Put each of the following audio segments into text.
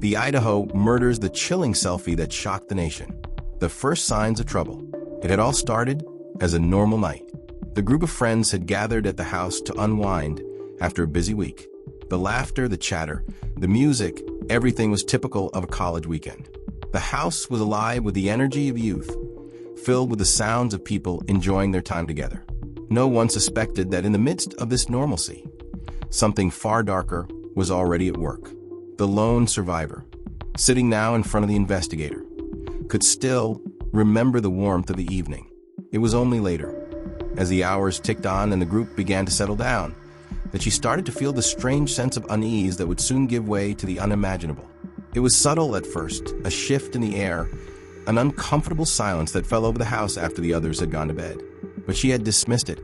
The Idaho Murders, the chilling selfie that shocked the nation. The first signs of trouble. It had all started as a normal night. The group of friends had gathered at the house to unwind after a busy week. The laughter, the chatter, the music, everything was typical of a college weekend. The house was alive with the energy of youth, filled with the sounds of people enjoying their time together. No one suspected that in the midst of this normalcy, something far darker was already at work. The lone survivor, sitting now in front of the investigator, could still remember the warmth of the evening. It was only later, as the hours ticked on and the group began to settle down, that she started to feel the strange sense of unease that would soon give way to the unimaginable. It was subtle at first, a shift in the air, an uncomfortable silence that fell over the house after the others had gone to bed. But she had dismissed it,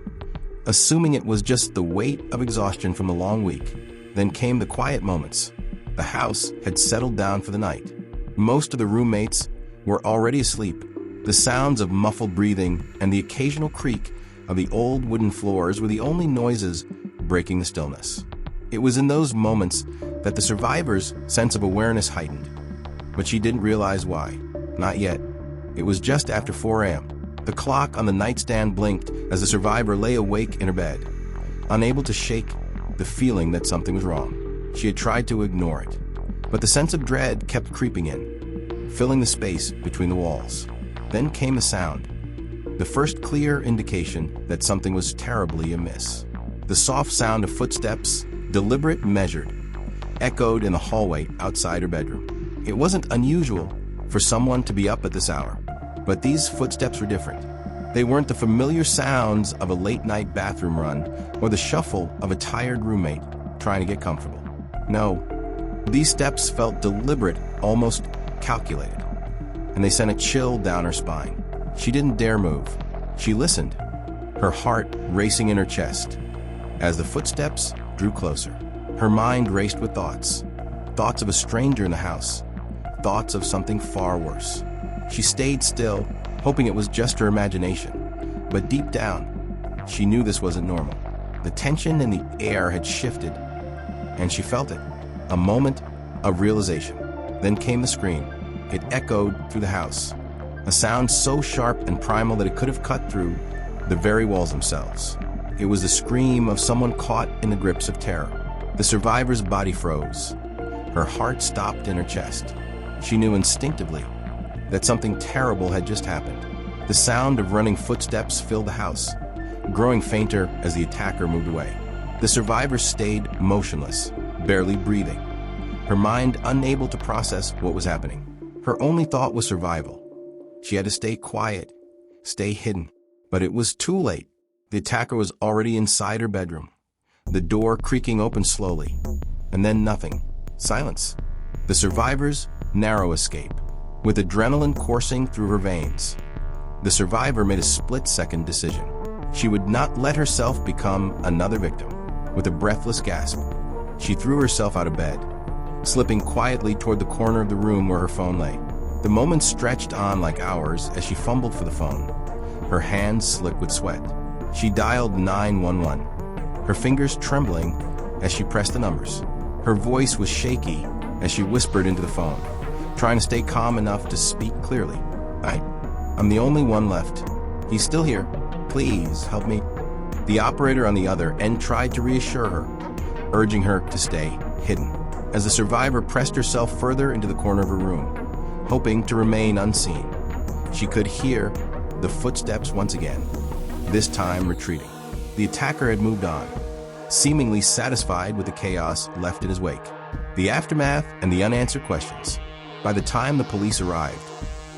assuming it was just the weight of exhaustion from the long week. Then came the quiet moments. The house had settled down for the night. Most of the roommates were already asleep. The sounds of muffled breathing and the occasional creak of the old wooden floors were the only noises breaking the stillness. It was in those moments that the survivor's sense of awareness heightened. But she didn't realize why. Not yet. It was just after 4 a.m. The clock on the nightstand blinked as the survivor lay awake in her bed, unable to shake the feeling that something was wrong. She had tried to ignore it, but the sense of dread kept creeping in, filling the space between the walls. Then came a sound, the first clear indication that something was terribly amiss. The soft sound of footsteps, deliberate, measured, echoed in the hallway outside her bedroom. It wasn't unusual for someone to be up at this hour, but these footsteps were different. They weren't the familiar sounds of a late-night bathroom run or the shuffle of a tired roommate trying to get comfortable. No, these steps felt deliberate, almost calculated, and they sent a chill down her spine. She didn't dare move. She listened, her heart racing in her chest. As the footsteps drew closer, her mind raced with thoughts of a stranger in the house, thoughts of something far worse. She stayed still, hoping it was just her imagination, but deep down, she knew this wasn't normal. The tension in the air had shifted, and she felt it. A moment of realization. Then came the scream. It echoed through the house, a sound so sharp and primal that it could have cut through the very walls themselves. It was the scream of someone caught in the grips of terror. The survivor's body froze. Her heart stopped in her chest. She knew instinctively that something terrible had just happened. The sound of running footsteps filled the house, growing fainter as the attacker moved away. The survivor stayed motionless, barely breathing, her mind unable to process what was happening. Her only thought was survival. She had to stay quiet, stay hidden. But it was too late. The attacker was already inside her bedroom, the door creaking open slowly, and then nothing. Silence. The survivor's narrow escape, with adrenaline coursing through her veins. The survivor made a split-second decision. She would not let herself become another victim. With a breathless gasp, she threw herself out of bed, slipping quietly toward the corner of the room where her phone lay. The moments stretched on like hours as she fumbled for the phone, her hands slick with sweat. She dialed 911, her fingers trembling as she pressed the numbers. Her voice was shaky as she whispered into the phone, trying to stay calm enough to speak clearly. I'm the only one left. He's still here. Please help me. The operator on the other end tried to reassure her, urging her to stay hidden. As the survivor pressed herself further into the corner of her room, hoping to remain unseen, she could hear the footsteps once again, this time retreating. The attacker had moved on, seemingly satisfied with the chaos left in his wake. The aftermath and the unanswered questions. By the time the police arrived,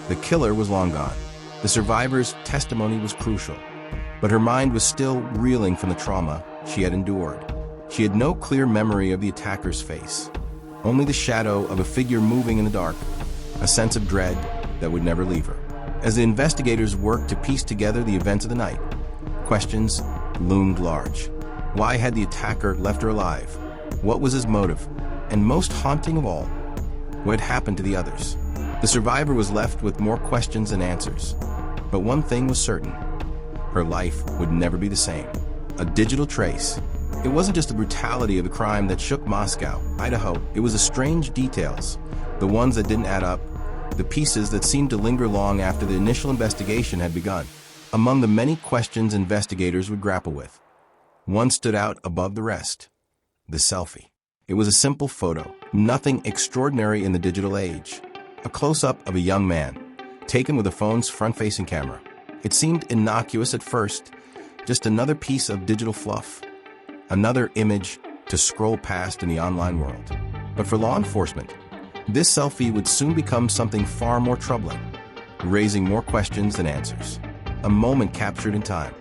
the killer was long gone. The survivor's testimony was crucial, but her mind was still reeling from the trauma she had endured. She had no clear memory of the attacker's face, only the shadow of a figure moving in the dark, a sense of dread that would never leave her. As the investigators worked to piece together the events of the night, questions loomed large. Why had the attacker left her alive? What was his motive? And most haunting of all, what had happened to the others? The survivor was left with more questions than answers. But one thing was certain: her life would never be the same. A digital trace. It wasn't just the brutality of the crime that shook Moscow, Idaho. It was the strange details, the ones that didn't add up, the pieces that seemed to linger long after the initial investigation had begun. Among the many questions investigators would grapple with, one stood out above the rest: the selfie. It was a simple photo, nothing extraordinary in the digital age. A close-up of a young man, taken with a phone's front-facing camera. It seemed innocuous at first, just another piece of digital fluff, another image to scroll past in the online world. But for law enforcement, this selfie would soon become something far more troubling, raising more questions than answers. A moment captured in time,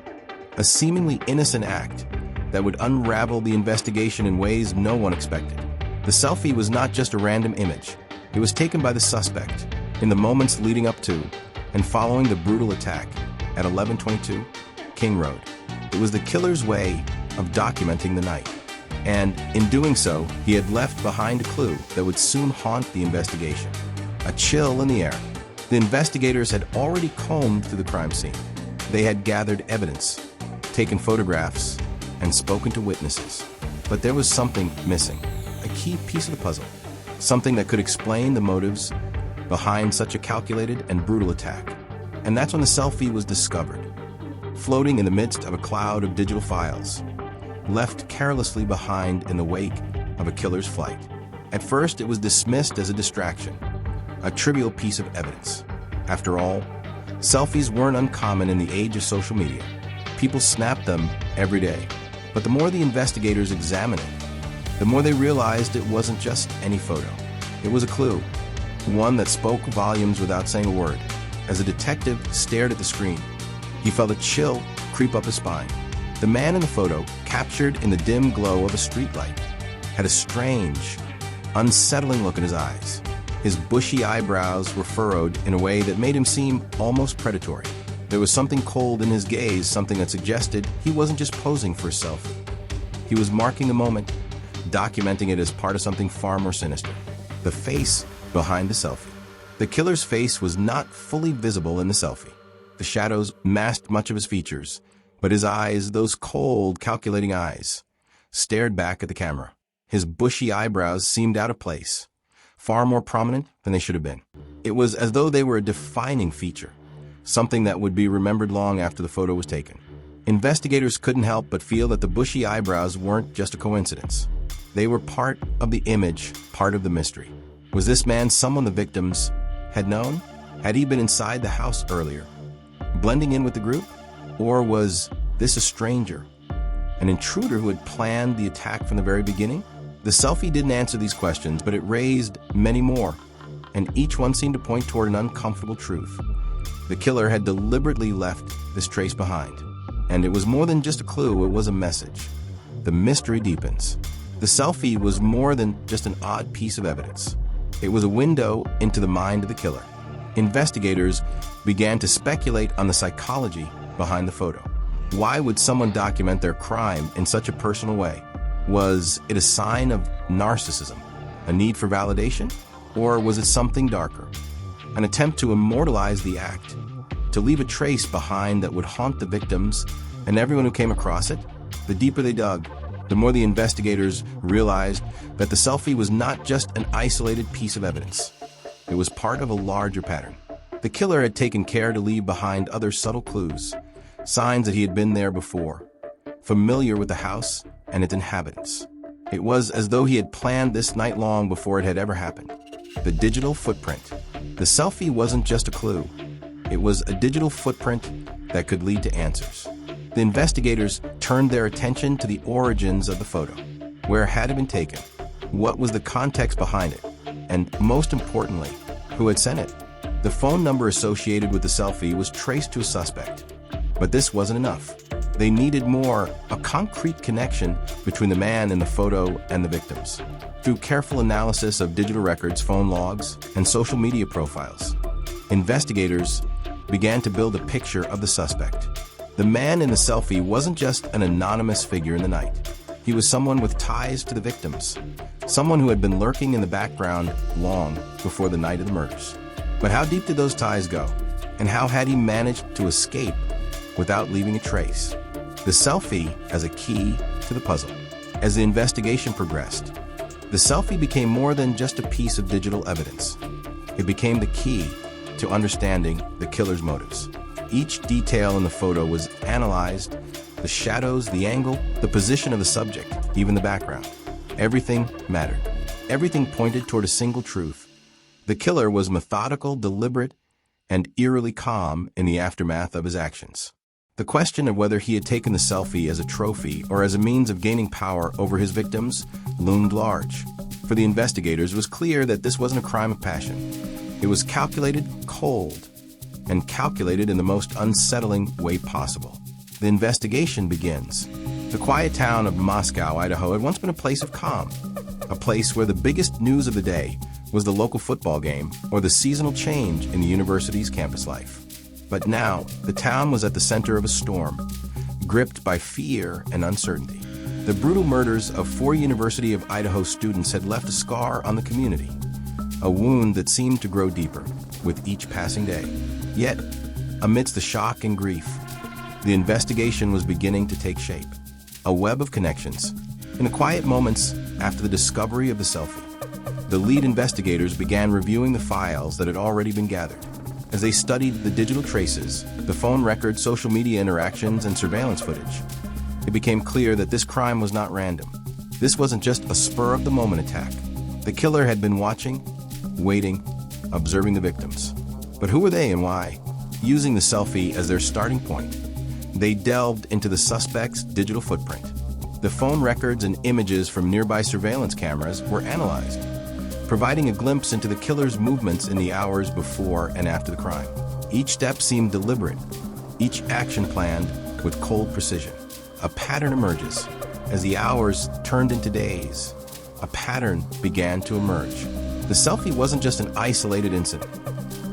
a seemingly innocent act that would unravel the investigation in ways no one expected. The selfie was not just a random image. It was taken by the suspect in the moments leading up to and following the brutal attack at 1122 King Road. It was the killer's way of documenting the night. And in doing so, he had left behind a clue that would soon haunt the investigation. A chill in the air. The investigators had already combed through the crime scene. They had gathered evidence, taken photographs, and spoken to witnesses. But there was something missing, a key piece of the puzzle, something that could explain the motives behind such a calculated and brutal attack. And that's when the selfie was discovered, floating in the midst of a cloud of digital files, left carelessly behind in the wake of a killer's flight. At first, it was dismissed as a distraction, a trivial piece of evidence. After all, selfies weren't uncommon in the age of social media. People snapped them every day. But the more the investigators examined it, the more they realized it wasn't just any photo. It was a clue, one that spoke volumes without saying a word. As a detective stared at the screen, he felt a chill creep up his spine. The man in the photo, captured in the dim glow of a streetlight, had a strange, unsettling look in his eyes. His bushy eyebrows were furrowed in a way that made him seem almost predatory. There was something cold in his gaze, something that suggested he wasn't just posing for a selfie. He was marking the moment, documenting it as part of something far more sinister. The face behind the selfie. The killer's face was not fully visible in the selfie. The shadows masked much of his features, but his eyes, those cold, calculating eyes, stared back at the camera. His bushy eyebrows seemed out of place, far more prominent than they should have been. It was as though they were a defining feature, something that would be remembered long after the photo was taken. Investigators couldn't help but feel that the bushy eyebrows weren't just a coincidence. They were part of the image, part of the mystery. Was this man someone the victims had known? Had he been inside the house earlier, blending in with the group? Or was this a stranger, an intruder who had planned the attack from the very beginning? The selfie didn't answer these questions, but it raised many more, and each one seemed to point toward an uncomfortable truth. The killer had deliberately left this trace behind, and it was more than just a clue, it was a message. The mystery deepens. The selfie was more than just an odd piece of evidence. It was a window into the mind of the killer. Investigators began to speculate on the psychology behind the photo. Why would someone document their crime in such a personal way? Was it a sign of narcissism, a need for validation? Or was it something darker? An attempt to immortalize the act, to leave a trace behind that would haunt the victims and everyone who came across it? The deeper they dug, the more the investigators realized that the selfie was not just an isolated piece of evidence. It was part of a larger pattern. The killer had taken care to leave behind other subtle clues, signs that he had been there before, familiar with the house and its inhabitants. It was as though he had planned this night long before it had ever happened. The digital footprint. The selfie wasn't just a clue. It was a digital footprint that could lead to answers. The investigators turned their attention to the origins of the photo. Where had it been taken? What was the context behind it? And most importantly, who had sent it? The phone number associated with the selfie was traced to a suspect. But this wasn't enough. They needed more, a concrete connection between the man in the photo and the victims. Through careful analysis of digital records, phone logs, and social media profiles, investigators began to build a picture of the suspect. The man in the selfie wasn't just an anonymous figure in the night. He was someone with ties to the victims, someone who had been lurking in the background long before the night of the murders. But how deep did those ties go? And how had he managed to escape without leaving a trace? The selfie as a key to the puzzle. As the investigation progressed, The selfie became more than just a piece of digital evidence. It became the key to understanding the killer's motives. Each detail in the photo was analyzed: the shadows, the angle, the position of the subject, even the background. Everything mattered. Everything pointed toward a single truth. The killer was methodical, deliberate, and eerily calm in the aftermath of his actions. The question of whether he had taken the selfie as a trophy or as a means of gaining power over his victims loomed large. For the investigators, it was clear that this wasn't a crime of passion. It was calculated, cold, and calculated in the most unsettling way possible. The investigation begins. The quiet town of Moscow, Idaho, had once been a place of calm, a place where the biggest news of the day was the local football game or the seasonal change in the university's campus life. But now, the town was at the center of a storm, gripped by fear and uncertainty. The brutal murders of 4 University of Idaho students had left a scar on the community, a wound that seemed to grow deeper with each passing day. Yet, amidst the shock and grief, the investigation was beginning to take shape. A web of connections. In the quiet moments after the discovery of the selfie, the lead investigators began reviewing the files that had already been gathered. As they studied the digital traces, the phone records, social media interactions, and surveillance footage, it became clear that this crime was not random. This wasn't just a spur-of-the-moment attack. The killer had been watching, waiting, observing the victims. But who were they and why? Using the selfie as their starting point, they delved into the suspect's digital footprint. The phone records and images from nearby surveillance cameras were analyzed, providing a glimpse into the killer's movements in the hours before and after the crime. Each step seemed deliberate, each action planned with cold precision. A pattern emerges. As the hours turned into days, a pattern began to emerge. The selfie wasn't just an isolated incident.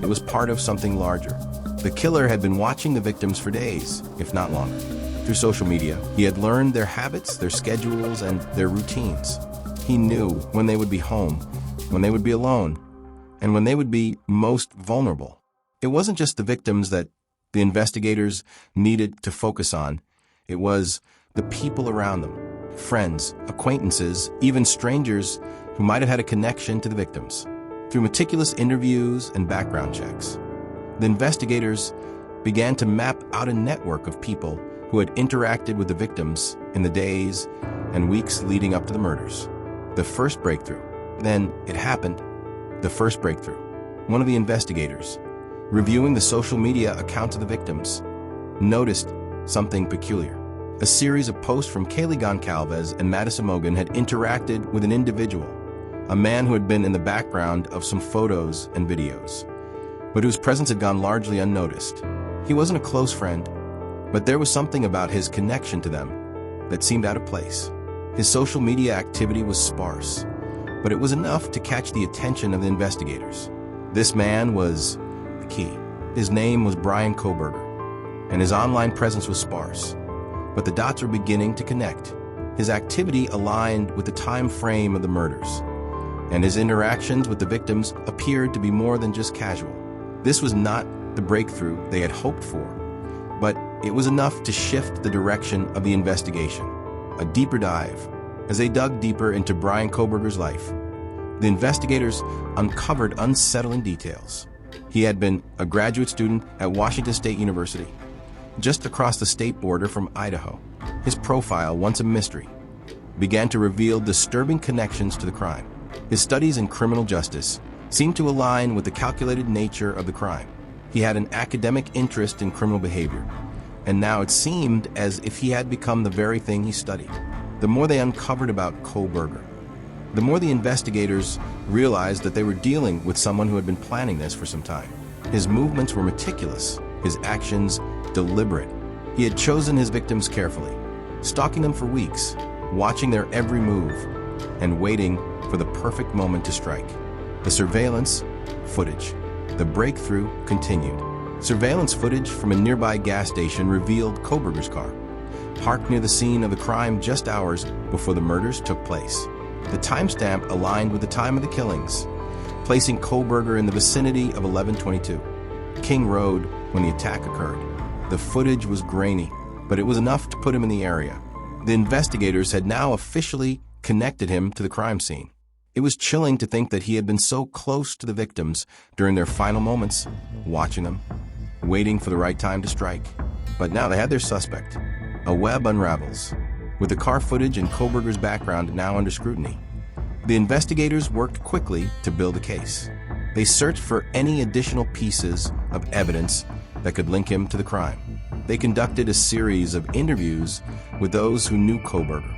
It was part of something larger. The killer had been watching the victims for days, if not longer. Through social media, he had learned their habits, their schedules, and their routines. He knew when they would be home, when they would be alone, and when they would be most vulnerable. It wasn't just the victims that the investigators needed to focus on. It was the people around them, friends, acquaintances, even strangers who might have had a connection to the victims. Through meticulous interviews and background checks, the investigators began to map out a network of people who had interacted with the victims in the days and weeks leading up to the murders. The first breakthrough. Then it happened. The first breakthrough. One of the investigators, reviewing the social media accounts of the victims, noticed something peculiar. A series of posts from Kaylee Goncalves and Madison Mogen had interacted with an individual, a man who had been in the background of some photos and videos, but whose presence had gone largely unnoticed. He wasn't a close friend, but there was something about his connection to them that seemed out of place. His social media activity was sparse, but it was enough to catch the attention of the investigators. This man was the key. His name was Brian Koberger, and his online presence was sparse, but the dots were beginning to connect. His activity aligned with the time frame of the murders, and his interactions with the victims appeared to be more than just casual. This was not the breakthrough they had hoped for, but it was enough to shift the direction of the investigation. A deeper dive. As they dug deeper into Brian Koberger's life, the investigators uncovered unsettling details. He had been a graduate student at Washington State University, just across the state border from Idaho. His profile, once a mystery, began to reveal disturbing connections to the crime. His studies in criminal justice seemed to align with the calculated nature of the crime. He had an academic interest in criminal behavior, and now it seemed as if he had become the very thing he studied. The more they uncovered about Koberger, the more the investigators realized that they were dealing with someone who had been planning this for some time. His movements were meticulous, his actions deliberate. He had chosen his victims carefully, stalking them for weeks, watching their every move, and waiting for the perfect moment to strike. The surveillance footage. The breakthrough continued. Surveillance footage from a nearby gas station revealed Koberger's car, parked near the scene of the crime just hours before the murders took place. The timestamp aligned with the time of the killings, placing Koberger in the vicinity of 1122 King Road when the attack occurred. The footage was grainy, but it was enough to put him in the area. The investigators had now officially connected him to the crime scene. It was chilling to think that he had been so close to the victims during their final moments, watching them, waiting for the right time to strike. But now they had their suspect. A web unravels. With the car footage and Kohberger's background now under scrutiny, the investigators worked quickly to build a case. They searched for any additional pieces of evidence that could link him to the crime. They conducted a series of interviews with those who knew Kohberger,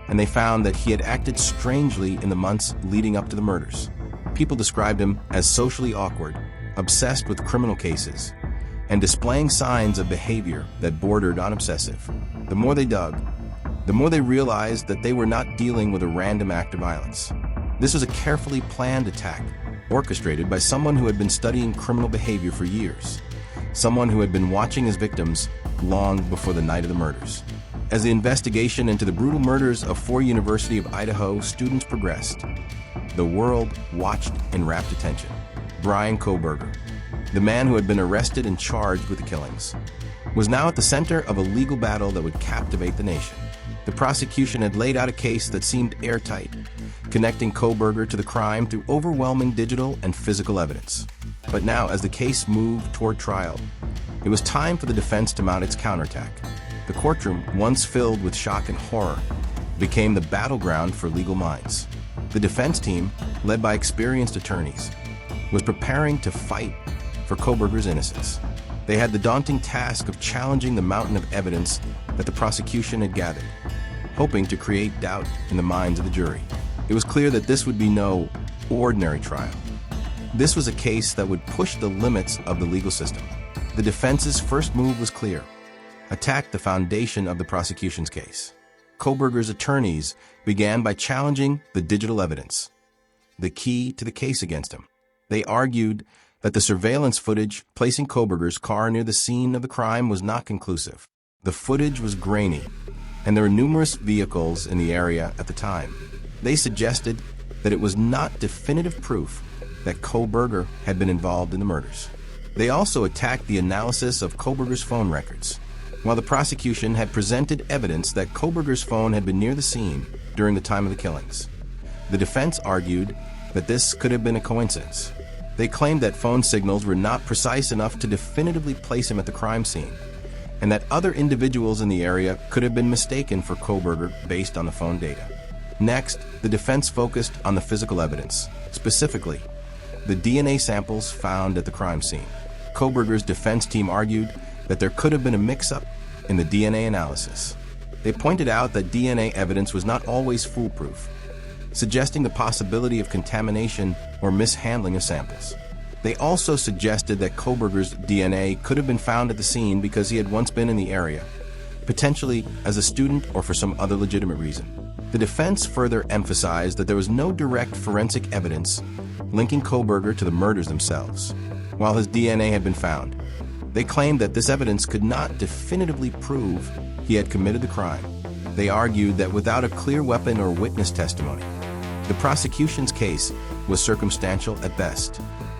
and they found that he had acted strangely in the months leading up to the murders. People described him as socially awkward, obsessed with criminal cases, and displaying signs of behavior that bordered on obsessive. The more they dug, the more they realized that they were not dealing with a random act of violence. This was a carefully planned attack, orchestrated by someone who had been studying criminal behavior for years, someone who had been watching his victims long before the night of the murders. As the investigation into the brutal murders of 4 University of Idaho students progressed, the world watched in rapt attention. Bryan Kohberger, the man who had been arrested and charged with the killings, was now at the center of a legal battle that would captivate the nation. The prosecution had laid out a case that seemed airtight, connecting Kohberger to the crime through overwhelming digital and physical evidence. But now, as the case moved toward trial, it was time for the defense to mount its counterattack. The courtroom, once filled with shock and horror, became the battleground for legal minds. The defense team, led by experienced attorneys, was preparing to fight for Kohberger's innocence. They had the daunting task of challenging the mountain of evidence that the prosecution had gathered, hoping to create doubt in the minds of the jury. It was clear that this would be no ordinary trial. This was a case that would push the limits of the legal system. The defense's first move was clear: attack the foundation of the prosecution's case. Kohberger's attorneys began by challenging the digital evidence, the key to the case against him. They argued that the surveillance footage placing Kohberger's car near the scene of the crime was not conclusive. The footage was grainy, and there were numerous vehicles in the area at the time. They suggested that it was not definitive proof that Kohberger had been involved in the murders. They also attacked the analysis of Kohberger's phone records. While the prosecution had presented evidence that Kohberger's phone had been near the scene during the time of the killings, the defense argued that this could have been a coincidence. They claimed that phone signals were not precise enough to definitively place him at the crime scene, and that other individuals in the area could have been mistaken for Kohberger based on the phone data. Next, the defense focused on the physical evidence, specifically the DNA samples found at the crime scene. Kohberger's defense team argued that there could have been a mix-up in the DNA analysis. They pointed out that DNA evidence was not always foolproof, suggesting the possibility of contamination or mishandling of samples. They also suggested that Kohberger's DNA could have been found at the scene because he had once been in the area, potentially as a student or for some other legitimate reason. The defense further emphasized that there was no direct forensic evidence linking Kohberger to the murders themselves. While his DNA had been found, they claimed that this evidence could not definitively prove he had committed the crime. They argued that without a clear weapon or witness testimony, the prosecution's case was circumstantial at best.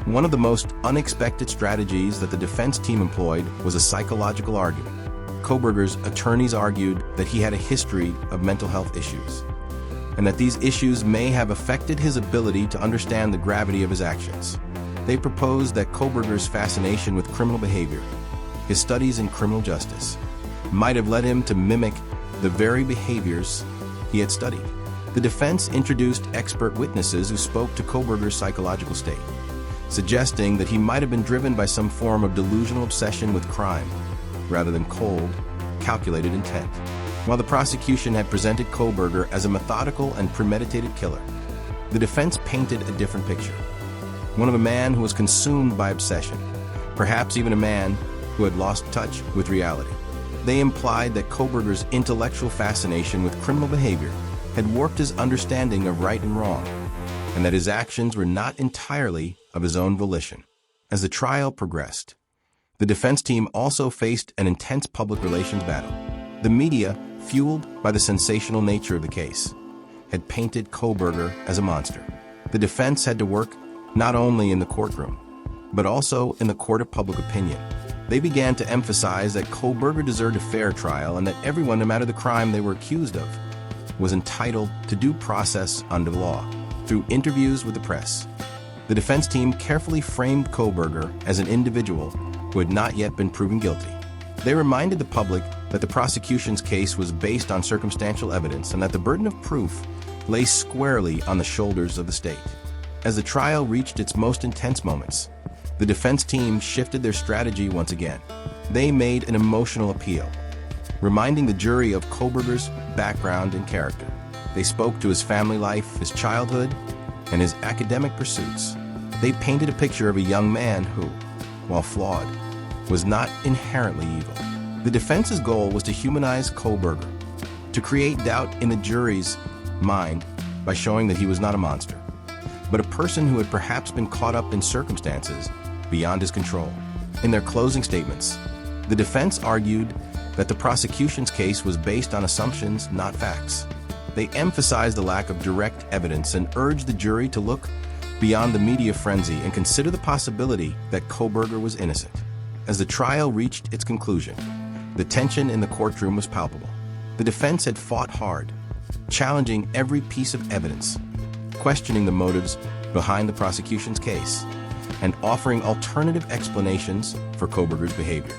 One of the most unexpected strategies that the defense team employed was a psychological argument. Kohberger's attorneys argued that he had a history of mental health issues, and that these issues may have affected his ability to understand the gravity of his actions. They proposed that Kohberger's fascination with criminal behavior, his studies in criminal justice, might have led him to mimic the very behaviors he had studied. The defense introduced expert witnesses who spoke to Kohberger's psychological state, suggesting that he might have been driven by some form of delusional obsession with crime, rather than cold, calculated intent. While the prosecution had presented Kohberger as a methodical and premeditated killer, the defense painted a different picture. One of a man who was consumed by obsession, perhaps even a man who had lost touch with reality. They implied that Kohberger's intellectual fascination with criminal behavior had warped his understanding of right and wrong, and that his actions were not entirely of his own volition. As the trial progressed, the defense team also faced an intense public relations battle. The media, fueled by the sensational nature of the case, had painted Kohberger as a monster. The defense had to work not only in the courtroom, but also in the court of public opinion. They began to emphasize that Kohberger deserved a fair trial and that everyone, no matter the crime they were accused of, was entitled to due process under the law. through interviews with the press. The defense team carefully framed Kohberger as an individual who had not yet been proven guilty. They reminded the public that the prosecution's case was based on circumstantial evidence and that the burden of proof lay squarely on the shoulders of the state. As the trial reached its most intense moments, the defense team shifted their strategy once again. They made an emotional appeal, reminding the jury of Kohberger's background and character. They spoke to his family life, his childhood, and his academic pursuits. They painted a picture of a young man who, while flawed, was not inherently evil. The defense's goal was to humanize Kohberger, to create doubt in the jury's mind by showing that he was not a monster, but a person who had perhaps been caught up in circumstances beyond his control. In their closing statements, the defense argued that the prosecution's case was based on assumptions, not facts. They emphasized the lack of direct evidence and urged the jury to look beyond the media frenzy and consider the possibility that Kohberger was innocent. As the trial reached its conclusion, the tension in the courtroom was palpable. The defense had fought hard, challenging every piece of evidence, questioning the motives behind the prosecution's case, and offering alternative explanations for Kohberger's behavior.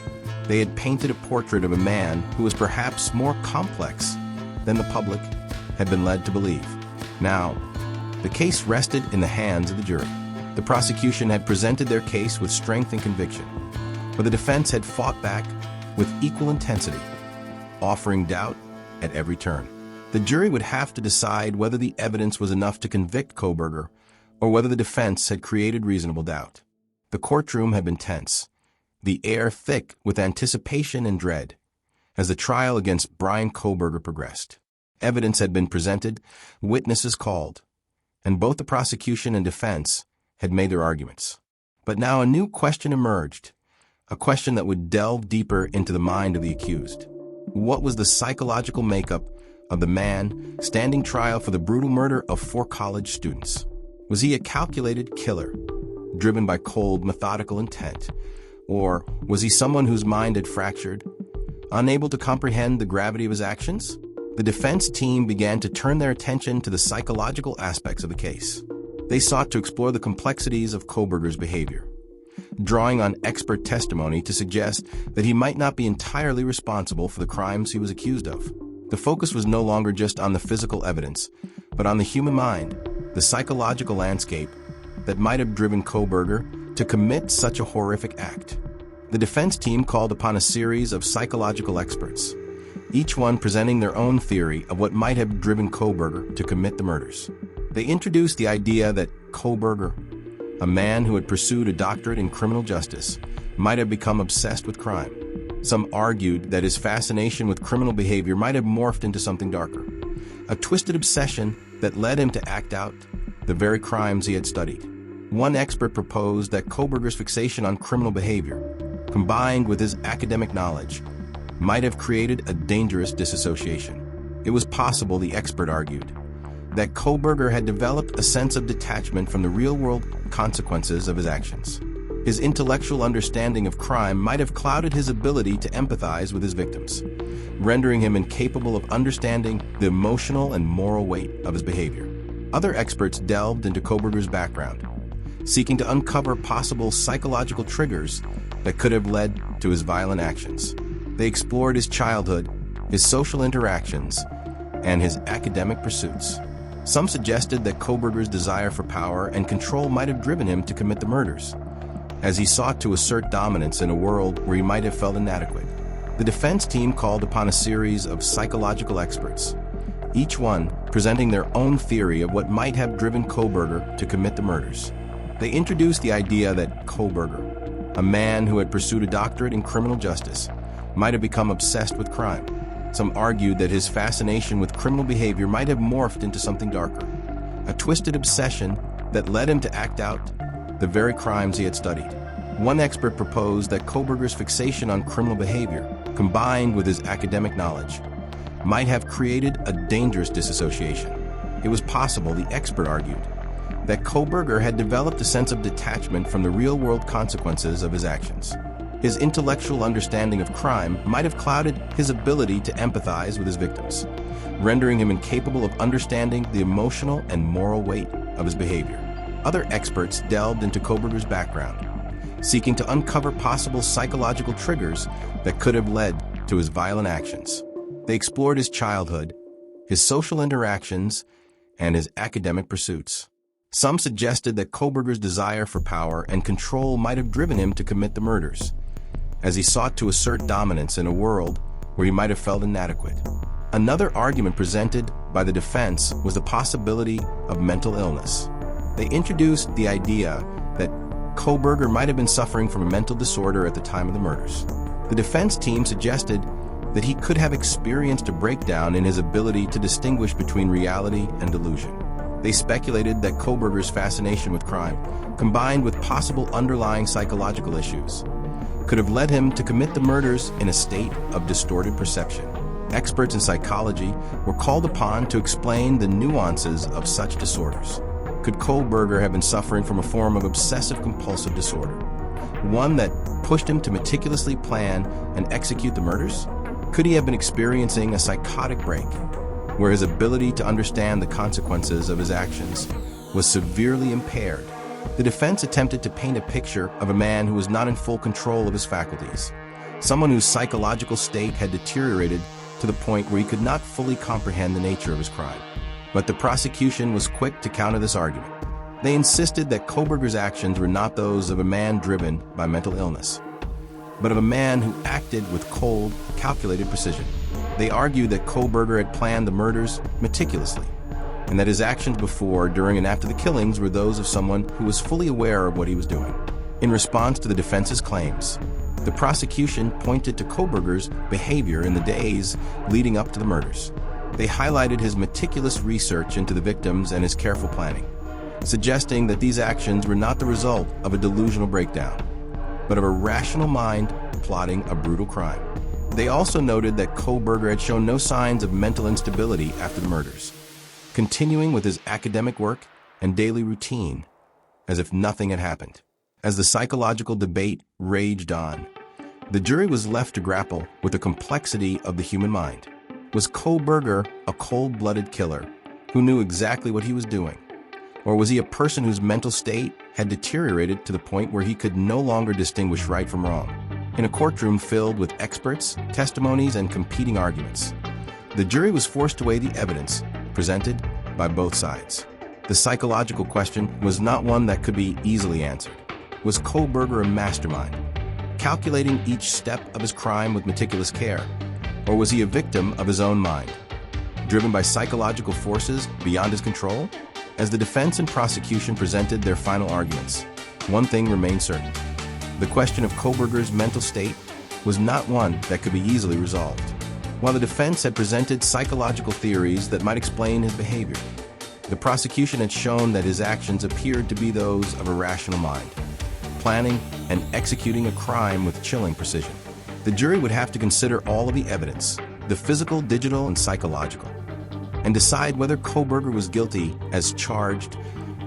They had painted a portrait of a man who was perhaps more complex than the public had been led to believe. Now, the case rested in the hands of the jury. The prosecution had presented their case with strength and conviction, but the defense had fought back with equal intensity, offering doubt at every turn. The jury would have to decide whether the evidence was enough to convict Kohberger or whether the defense had created reasonable doubt. The courtroom had been tense, the air thick with anticipation and dread, as the trial against Brian Kohberger progressed. Evidence had been presented, witnesses called, and both the prosecution and defense had made their arguments. But now a new question emerged, a question that would delve deeper into the mind of the accused. What was the psychological makeup of the man standing trial for the brutal murder of 4 college students? Was he a calculated killer, driven by cold, methodical intent? Or was he someone whose mind had fractured, unable to comprehend the gravity of his actions? The defense team began to turn their attention to the psychological aspects of the case. They sought to explore the complexities of Kohberger's behavior, drawing on expert testimony to suggest that he might not be entirely responsible for the crimes he was accused of. The focus was no longer just on the physical evidence, but on the human mind, the psychological landscape that might have driven Kohberger to commit such a horrific act. The defense team called upon a series of psychological experts, each one presenting their own theory of what might have driven Kohberger to commit the murders. They introduced the idea that Kohberger, a man who had pursued a doctorate in criminal justice, might have become obsessed with crime. Some argued that his fascination with criminal behavior might have morphed into something darker, a twisted obsession that led him to act out the very crimes he had studied. One expert proposed that Kohberger's fixation on criminal behavior, combined with his academic knowledge, might have created a dangerous disassociation. It was possible, the expert argued, that Kohberger had developed a sense of detachment from the real-world consequences of his actions. His intellectual understanding of crime might have clouded his ability to empathize with his victims, rendering him incapable of understanding the emotional and moral weight of his behavior. Other experts delved into Kohberger's background, seeking to uncover possible psychological triggers that could have led to his violent actions. They explored his childhood, his social interactions, and his academic pursuits. Some suggested that Kohberger's desire for power and control might have driven him to commit the murders, as he sought to assert dominance in a world where he might have felt inadequate. The defense team called upon a series of psychological experts, each one presenting their own theory of what might have driven Kohberger to commit the murders. They introduced the idea that Kohberger, a man who had pursued a doctorate in criminal justice, might have become obsessed with crime. Some argued that his fascination with criminal behavior might have morphed into something darker, a twisted obsession that led him to act out the very crimes he had studied. One expert proposed that Kohberger's fixation on criminal behavior, combined with his academic knowledge, might have created a dangerous disassociation. It was possible, the expert argued, that Kohberger had developed a sense of detachment from the real-world consequences of his actions. His intellectual understanding of crime might have clouded his ability to empathize with his victims, rendering him incapable of understanding the emotional and moral weight of his behavior. Other experts delved into Kohberger's background, seeking to uncover possible psychological triggers that could have led to his violent actions. They explored his childhood, his social interactions, and his academic pursuits. Some suggested that Kohberger's desire for power and control might have driven him to commit the murders, as he sought to assert dominance in a world where he might have felt inadequate. Another argument presented by the defense was the possibility of mental illness. They introduced the idea that Kohberger might have been suffering from a mental disorder at the time of the murders. The defense team suggested that he could have experienced a breakdown in his ability to distinguish between reality and delusion. They speculated that Kohberger's fascination with crime, combined with possible underlying psychological issues, could have led him to commit the murders in a state of distorted perception. Experts in psychology were called upon to explain the nuances of such disorders. Could Kohberger have been suffering from a form of obsessive-compulsive disorder, one that pushed him to meticulously plan and execute the murders? Could he have been experiencing a psychotic break, where his ability to understand the consequences of his actions was severely impaired? The defense attempted to paint a picture of a man who was not in full control of his faculties, someone whose psychological state had deteriorated to the point where he could not fully comprehend the nature of his crime. But the prosecution was quick to counter this argument. They insisted that Kohberger's actions were not those of a man driven by mental illness, but of a man who acted with cold, calculated precision. They argued that Kohberger had planned the murders meticulously, and that his actions before, during, and after the killings were those of someone who was fully aware of what he was doing. In response to the defense's claims, the prosecution pointed to Kohberger's behavior in the days leading up to the murders. They highlighted his meticulous research into the victims and his careful planning, suggesting that these actions were not the result of a delusional breakdown, but of a rational mind plotting a brutal crime. They also noted that Kohberger had shown no signs of mental instability after the murders, continuing with his academic work and daily routine as if nothing had happened. As the psychological debate raged on, the jury was left to grapple with the complexity of the human mind. Was Kohberger a cold-blooded killer who knew exactly what he was doing? Or was he a person whose mental state had deteriorated to the point where he could no longer distinguish right from wrong? In a courtroom filled with experts, testimonies, and competing arguments, the jury was forced to weigh the evidence presented by both sides. The psychological question was not one that could be easily answered. Was Kohberger a mastermind, calculating each step of his crime with meticulous care? Or was he a victim of his own mind, driven by psychological forces beyond his control? As the defense and prosecution presented their final arguments, one thing remained certain. The question of Kohberger's mental state was not one that could be easily resolved. While the defense had presented psychological theories that might explain his behavior, the prosecution had shown that his actions appeared to be those of a rational mind, planning and executing a crime with chilling precision. The jury would have to consider all of the evidence, the physical, digital, and psychological, and decide whether Kohberger was guilty as charged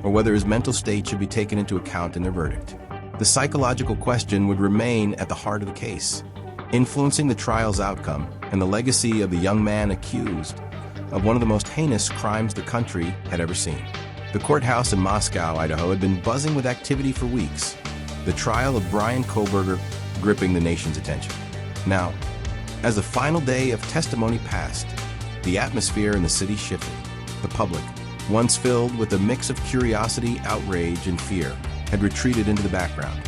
or whether his mental state should be taken into account in their verdict. The psychological question would remain at the heart of the case, influencing the trial's outcome and the legacy of the young man accused of one of the most heinous crimes the country had ever seen. The courthouse in Moscow, Idaho, had been buzzing with activity for weeks, the trial of Brian Kohberger gripping the nation's attention. Now, as the final day of testimony passed, the atmosphere in the city shifted. The public, once filled with a mix of curiosity, outrage, and fear, had retreated into the background,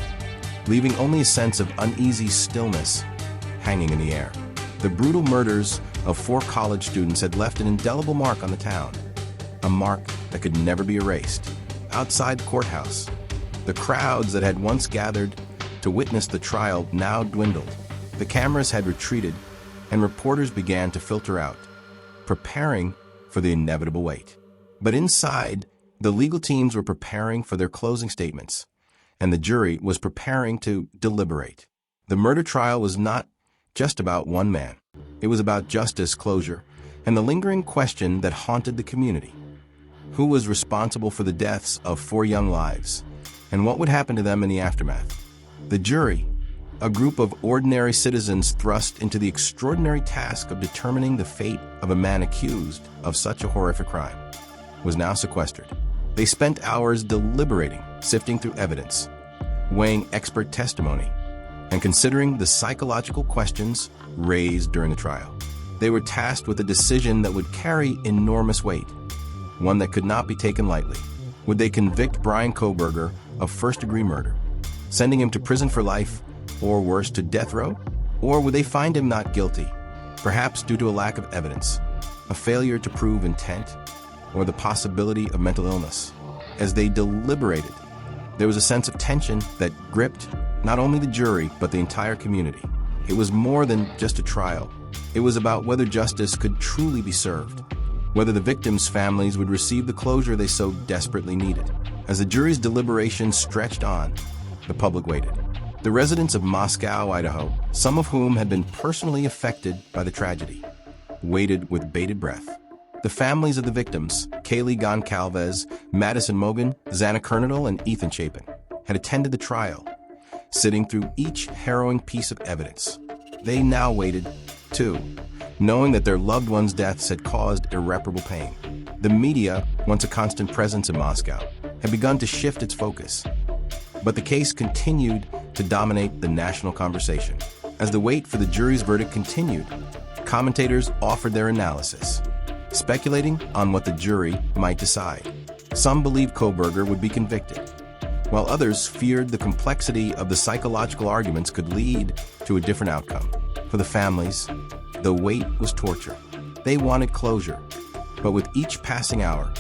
leaving only a sense of uneasy stillness hanging in the air. The brutal murders of 4 college students had left an indelible mark on the town, a mark that could never be erased. Outside the courthouse, the crowds that had once gathered to witness the trial now dwindled. The cameras had retreated, and reporters began to filter out, preparing for the inevitable wait. But inside, the legal teams were preparing for their closing statements, and the jury was preparing to deliberate. The murder trial was not just about one man. It was about justice, closure, and the lingering question that haunted the community. Who was responsible for the deaths of 4 young lives, and what would happen to them in the aftermath? The jury, a group of ordinary citizens thrust into the extraordinary task of determining the fate of a man accused of such a horrific crime, was now sequestered. They spent hours deliberating, sifting through evidence, weighing expert testimony, and considering the psychological questions raised during the trial. They were tasked with a decision that would carry enormous weight, one that could not be taken lightly. Would they convict Bryan Kohberger of first-degree murder, sending him to prison for life, or worse, to death row? Or would they find him not guilty, perhaps due to a lack of evidence, a failure to prove intent, or the possibility of mental illness? As they deliberated, there was a sense of tension that gripped not only the jury, but the entire community. It was more than just a trial. It was about whether justice could truly be served, whether the victims' families would receive the closure they so desperately needed. As the jury's deliberations stretched on, the public waited. The residents of Moscow, Idaho, some of whom had been personally affected by the tragedy, waited with bated breath. The families of the victims, Kaylee Goncalves, Madison Mogen, Xana Kernodle, and Ethan Chapin, had attended the trial, sitting through each harrowing piece of evidence. They now waited, too, knowing that their loved ones' deaths had caused irreparable pain. The media, once a constant presence in Moscow, had begun to shift its focus. But the case continued to dominate the national conversation. As the wait for the jury's verdict continued, commentators offered their analysis, speculating on what the jury might decide. Some believed Kohberger would be convicted, while others feared the complexity of the psychological arguments could lead to a different outcome. For the families, the wait was torture. They wanted closure, but with each passing hour,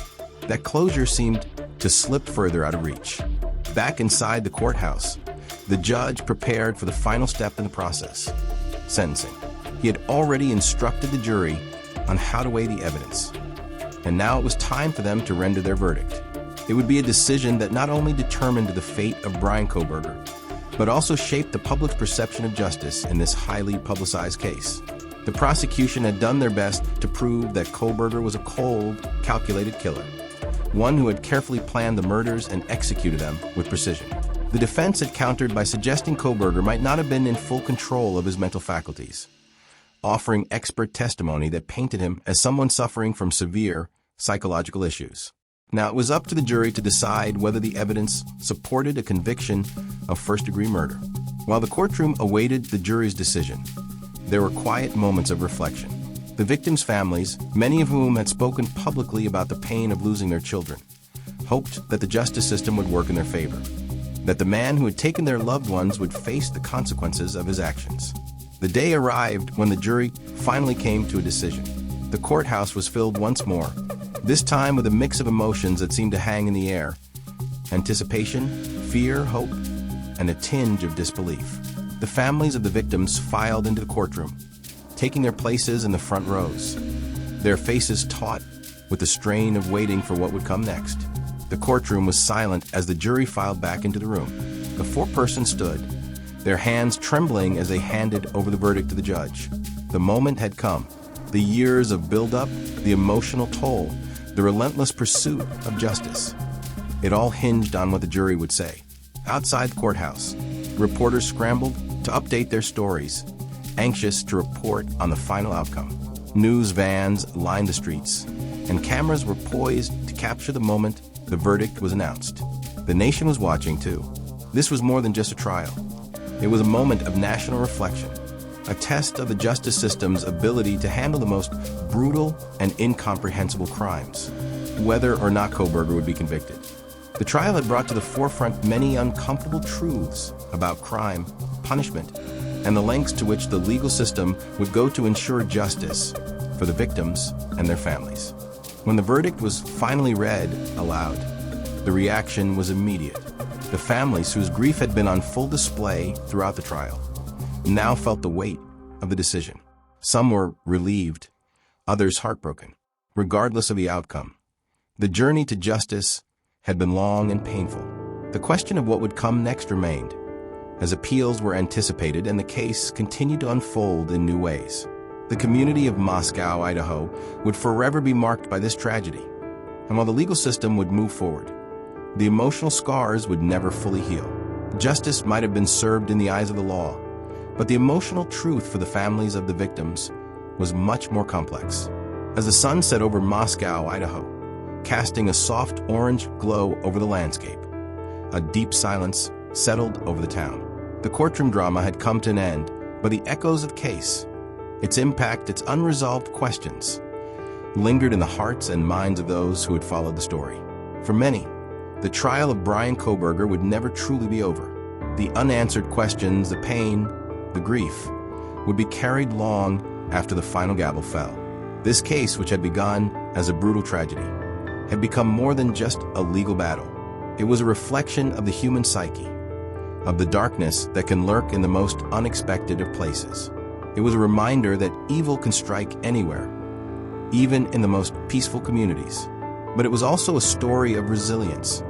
that closure seemed to slip further out of reach. Back inside the courthouse, the judge prepared for the final step in the process, sentencing. He had already instructed the jury on how to weigh the evidence, and now it was time for them to render their verdict. It would be a decision that not only determined the fate of Bryan Kohberger, but also shaped the public's perception of justice in this highly publicized case. The prosecution had done their best to prove that Kohberger was a cold, calculated killer, one who had carefully planned the murders and executed them with precision. The defense had countered by suggesting Kohberger might not have been in full control of his mental faculties, offering expert testimony that painted him as someone suffering from severe psychological issues. Now, it was up to the jury to decide whether the evidence supported a conviction of first-degree murder. While the courtroom awaited the jury's decision, there were quiet moments of reflection. The victims' families, many of whom had spoken publicly about the pain of losing their children, hoped that the justice system would work in their favor, that the man who had taken their loved ones would face the consequences of his actions. The day arrived when the jury finally came to a decision. The courthouse was filled once more, this time with a mix of emotions that seemed to hang in the air: anticipation, fear, hope, and a tinge of disbelief. The families of the victims filed into the courtroom, taking their places in the front rows, their faces taut with the strain of waiting for what would come next. The courtroom was silent as the jury filed back into the room. The four persons stood, their hands trembling as they handed over the verdict to the judge. The moment had come. The years of build-up, the emotional toll, the relentless pursuit of justice. It all hinged on what the jury would say. Outside the courthouse, reporters scrambled to update their stories, anxious to report on the final outcome. News vans lined the streets, and cameras were poised to capture the moment the verdict was announced. The nation was watching, too. This was more than just a trial. It was a moment of national reflection, a test of the justice system's ability to handle the most brutal and incomprehensible crimes, whether or not Kohberger would be convicted. The trial had brought to the forefront many uncomfortable truths about crime, punishment, and the lengths to which the legal system would go to ensure justice for the victims and their families. When the verdict was finally read aloud, the reaction was immediate. The families, whose grief had been on full display throughout the trial, now felt the weight of the decision. Some were relieved, others heartbroken. Regardless of the outcome, the journey to justice had been long and painful. The question of what would come next remained, as appeals were anticipated and the case continued to unfold in new ways. The community of Moscow, Idaho, would forever be marked by this tragedy. And while the legal system would move forward, the emotional scars would never fully heal. Justice might have been served in the eyes of the law, but the emotional truth for the families of the victims was much more complex. As the sun set over Moscow, Idaho, casting a soft orange glow over the landscape. A deep silence settled over the town. The courtroom drama had come to an end, but the echoes of the case, its impact, its unresolved questions, lingered in the hearts and minds of those who had followed the story. For many, the trial of Bryan Kohberger would never truly be over. The unanswered questions, the pain, the grief, would be carried long after the final gavel fell. This case, which had begun as a brutal tragedy, had become more than just a legal battle. It was a reflection of the human psyche, of the darkness that can lurk in the most unexpected of places. It was a reminder that evil can strike anywhere, even in the most peaceful communities. But it was also a story of resilience,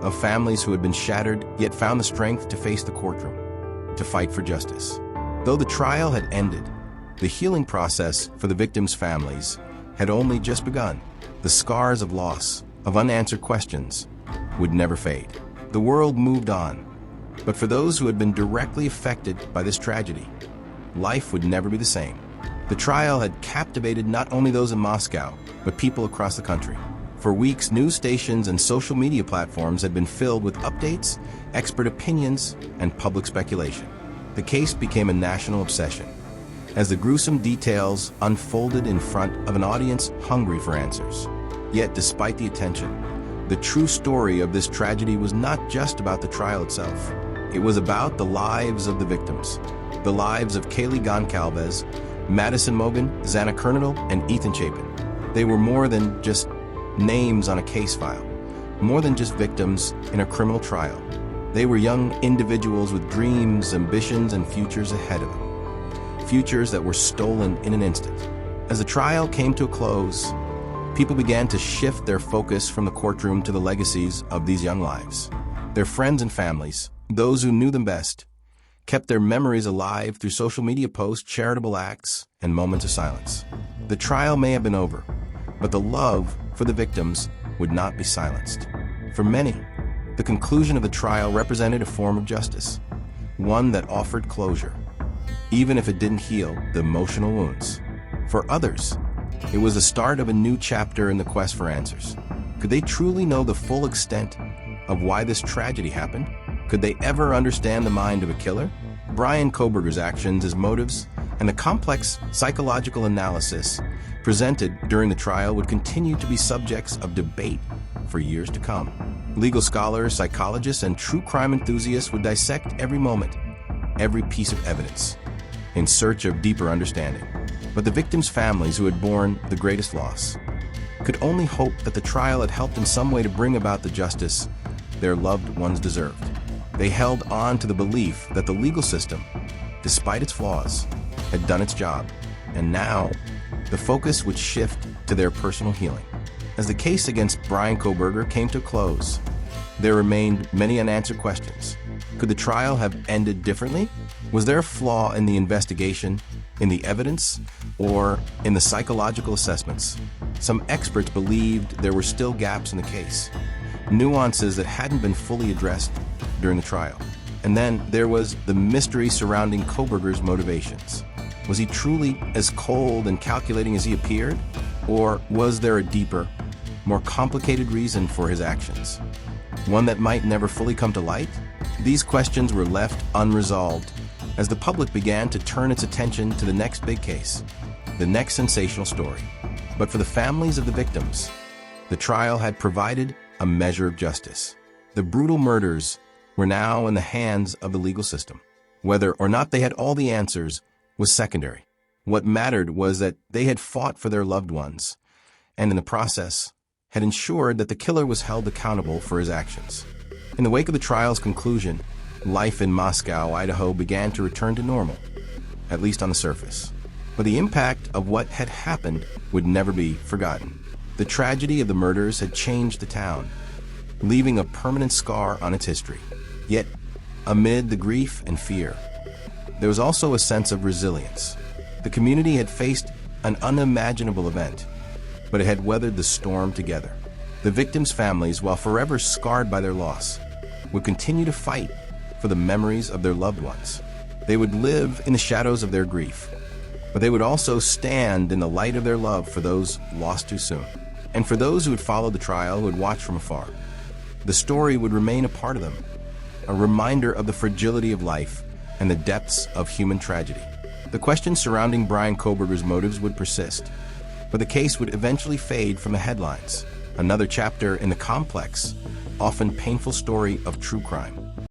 of families who had been shattered yet found the strength to face the courtroom, to fight for justice. Though the trial had ended, the healing process for the victims' families had only just begun. The scars of loss, of unanswered questions, would never fade. The world moved on, but for those who had been directly affected by this tragedy, life would never be the same. The trial had captivated not only those in Moscow, but people across the country. For weeks, news stations and social media platforms had been filled with updates, expert opinions, and public speculation. The case became a national obsession, as the gruesome details unfolded in front of an audience hungry for answers. Yet, despite the attention, the true story of this tragedy was not just about the trial itself. It was about the lives of the victims, the lives of Kaylee Goncalves, Madison Mogen, Xana Kernodle, and Ethan Chapin. They were more than just names on a case file, more than just victims in a criminal trial. They were young individuals with dreams, ambitions, and futures ahead of them. Futures that were stolen in an instant. As the trial came to a close, people began to shift their focus from the courtroom to the legacies of these young lives. Their friends and families, those who knew them best, kept their memories alive through social media posts, charitable acts, and moments of silence. The trial may have been over, but the love for the victims would not be silenced. For many, the conclusion of the trial represented a form of justice, one that offered closure, even if it didn't heal the emotional wounds. For others, it was the start of a new chapter in the quest for answers. Could they truly know the full extent of why this tragedy happened? Could they ever understand the mind of a killer? Bryan Kohberger's actions, his motives, and the complex psychological analysis presented during the trial would continue to be subjects of debate for years to come. Legal scholars, psychologists, and true crime enthusiasts would dissect every moment, every piece of evidence, in search of deeper understanding. But the victims' families who had borne the greatest loss could only hope that the trial had helped in some way to bring about the justice their loved ones deserved. They held on to the belief that the legal system, despite its flaws, had done its job, and now the focus would shift to their personal healing. As the case against Bryan Kohberger came to a close, there remained many unanswered questions. Could the trial have ended differently? Was there a flaw in the investigation, in the evidence, or in the psychological assessments? Some experts believed there were still gaps in the case, nuances that hadn't been fully addressed during the trial. And then there was the mystery surrounding Kohberger's motivations. Was he truly as cold and calculating as he appeared? Or was there a deeper, more complicated reason for his actions? One that might never fully come to light? These questions were left unresolved as the public began to turn its attention to the next big case, the next sensational story. But for the families of the victims, the trial had provided a measure of justice. The brutal murders were now in the hands of the legal system. Whether or not they had all the answers was secondary. What mattered was that they had fought for their loved ones, and in the process, had ensured that the killer was held accountable for his actions. In the wake of the trial's conclusion, life in Moscow, Idaho began to return to normal, at least on the surface. But the impact of what had happened would never be forgotten. The tragedy of the murders had changed the town, leaving a permanent scar on its history. Yet, amid the grief and fear, there was also a sense of resilience. The community had faced an unimaginable event, but it had weathered the storm together. The victims' families, while forever scarred by their loss, would continue to fight for the memories of their loved ones. They would live in the shadows of their grief, but they would also stand in the light of their love for those lost too soon. And for those who would follow the trial, who would watch from afar, the story would remain a part of them, a reminder of the fragility of life and the depths of human tragedy. The questions surrounding Bryan Kohberger's motives would persist, but the case would eventually fade from the headlines, another chapter in the complex, often painful story of true crime.